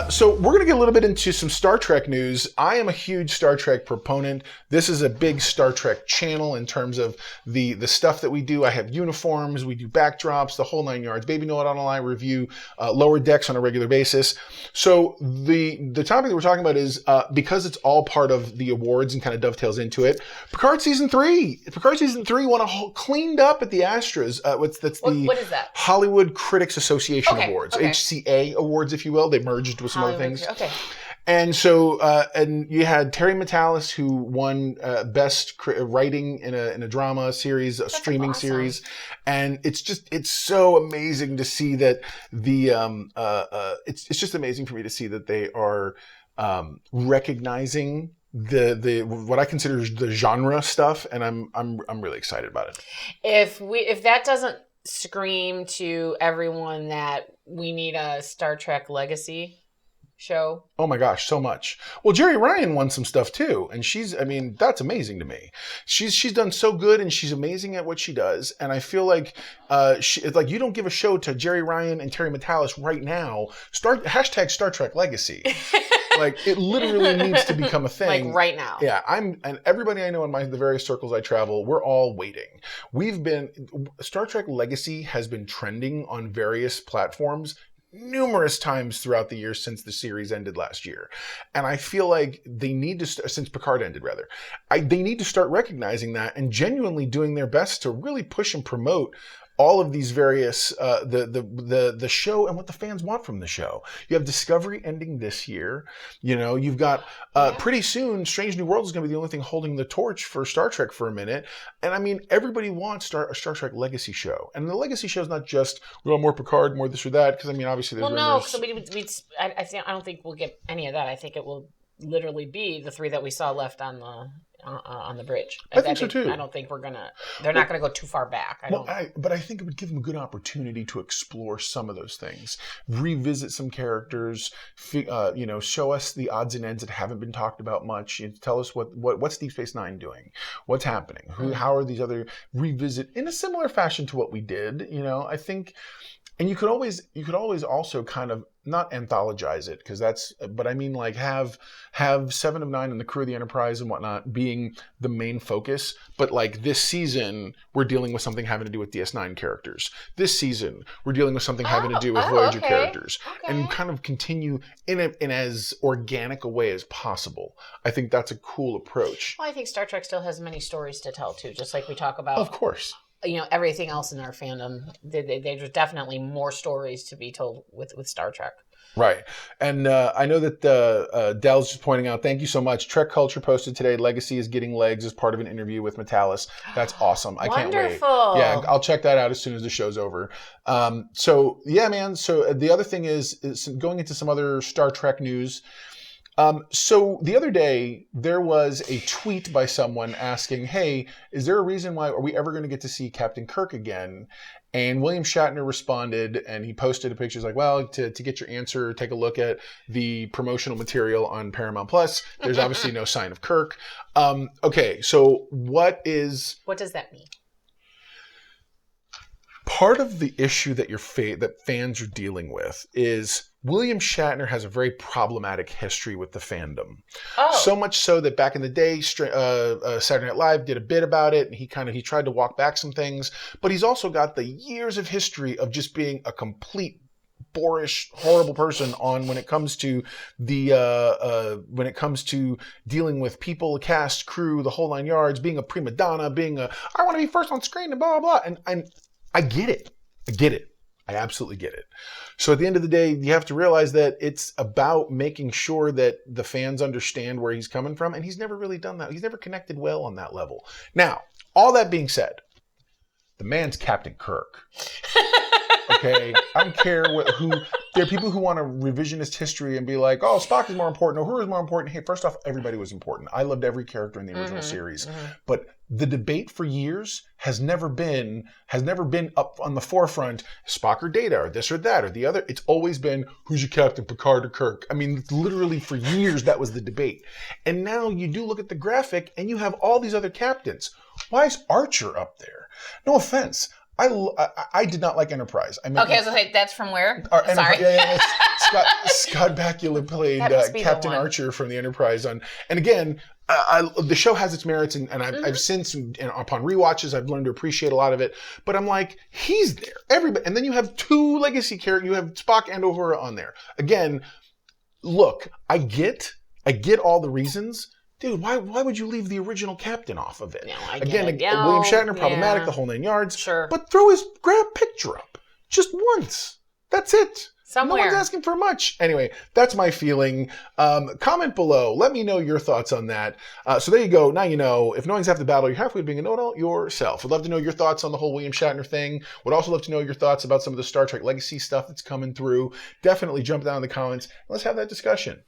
So we're going to get a little bit into some Star Trek news. I am a huge Star Trek proponent. This is a big Star Trek channel in terms of the stuff that we do. I have uniforms, we do backdrops, the whole 9 yards. Baby Know It On I review Lower Decks on a regular basis. So the topic that we're talking about is because it's all part of the awards and kind of dovetails into it. Picard season 3 won cleaned up at the Astras. What is that? Hollywood Critics Association Awards, HCA Awards, if you will. They merged with some other things. Okay. And so, and you had Terry Matalas, who won best writing in a drama series, a streaming series, and it's so amazing to see that it's just amazing for me to see that they are recognizing the what I consider the genre stuff, and I'm really excited about it. If that doesn't scream to everyone that we need a Star Trek legacy show. Oh my gosh, so much. Well, Jeri Ryan won some stuff too, and that's amazing to me. She's done so good, and she's amazing at what she does. And I feel like it's like you don't give a show to Jeri Ryan and Terry Matalas right now. Hashtag Star Trek Legacy. Like it literally needs to become a thing. Like right now. Yeah, and everybody I know in the various circles I travel, we're all waiting. Star Trek Legacy has been trending on various platforms numerous times throughout the years since the series ended last year. And I feel like they need to, since Picard ended rather, they need to start recognizing that and genuinely doing their best to really push and promote all of these various, the show and what the fans want from the show. You have Discovery ending this year. You know, you've got, pretty soon, Strange New Worlds is going to be the only thing holding the torch for Star Trek for a minute. And I mean, everybody wants a Star Trek legacy show. And the legacy show is not just, more Picard, more this or that, because I mean, obviously there's rumors. I don't think we'll get any of that. I think it will literally be the 3 that we saw left on the bridge. I think so too. I don't think they're not going to go too far back. But I think it would give them a good opportunity to explore some of those things, revisit some characters, show us the odds and ends that haven't been talked about much, tell us what's Deep Space Nine doing, what's happening, how are these other, revisit in a similar fashion to what we did, I think. And you could always also kind of not anthologize it but I mean like have 7 of 9 and the crew of the Enterprise and whatnot being the main focus. But like this season, we're dealing with something having to do with DS9 characters. This season, we're dealing with something having to do with Voyager characters, and kind of continue in as organic a way as possible. I think that's a cool approach. Well, I think Star Trek still has many stories to tell too, just like we talk about. Of course. Everything else in our fandom, there's definitely more stories to be told with Star Trek. Right. And I know that Dell's just pointing out, thank you so much. Trek Culture posted today, Legacy is getting legs as part of an interview with Matalas. That's awesome. I can't wait. Yeah, I'll check that out as soon as the show's over. So, yeah, man. So the other thing is going into some other Star Trek news. So the other day, there was a tweet by someone asking, hey, is there a reason why are we ever going to get to see Captain Kirk again? And William Shatner responded, and he posted a picture. He's like, well, to get your answer, take a look at the promotional material on Paramount Plus. There's obviously no sign of Kirk. Okay, so what does that mean? Part of the issue that fans are dealing with is William Shatner has a very problematic history with the fandom. Oh. So much so that back in the day, Saturday Night Live did a bit about it, and he tried to walk back some things. But he's also got the years of history of just being a complete boorish, horrible person when it comes to dealing with people, cast, crew, the whole 9 yards, being a prima donna, I want to be first on screen and blah blah blah. And I get it. I absolutely get it. So at the end of the day, you have to realize that it's about making sure that the fans understand where he's coming from, and he's never really done that. He's never connected well on that level. Now, all that being said, the man's Captain Kirk. Okay, I don't care there are people who want to revisionist history and be like, oh, Spock is more important, or who is more important. Hey, first off, everybody was important. I loved every character in the original series. But the debate for years has never been up on the forefront, Spock or Data, or this or that, or the other. It's always been, who's your captain, Picard or Kirk? I mean, literally for years, that was the debate. And now you do look at the graphic, and you have all these other captains. Why is Archer up there? No offense. I did not like Enterprise. I mean, Okay, I was gonna say that's from where? Sorry. Sorry. Scott Bakula played That must be the Captain one. Archer from the Enterprise and again, the show has its merits, and I've since, upon rewatches, I've learned to appreciate a lot of it. But I'm like, he's there, everybody, and then you have two legacy characters. You have Spock and Uhura on there. Again, look, I get all the reasons. Dude, why would you leave the original captain off of it? No, I Again, get it. William Shatner, problematic, Yeah. the whole 9 yards. Sure. But throw his picture up just once. That's it. Somewhere. No one's asking for much. Anyway, that's my feeling. Comment below. Let me know your thoughts on that. So there you go. Now you know. If knowing's half the battle, you're halfway to being a know-it-all yourself. Would love to know your thoughts on the whole William Shatner thing. Would also love to know your thoughts about some of the Star Trek Legacy stuff that's coming through. Definitely jump down in the comments. Let's have that discussion.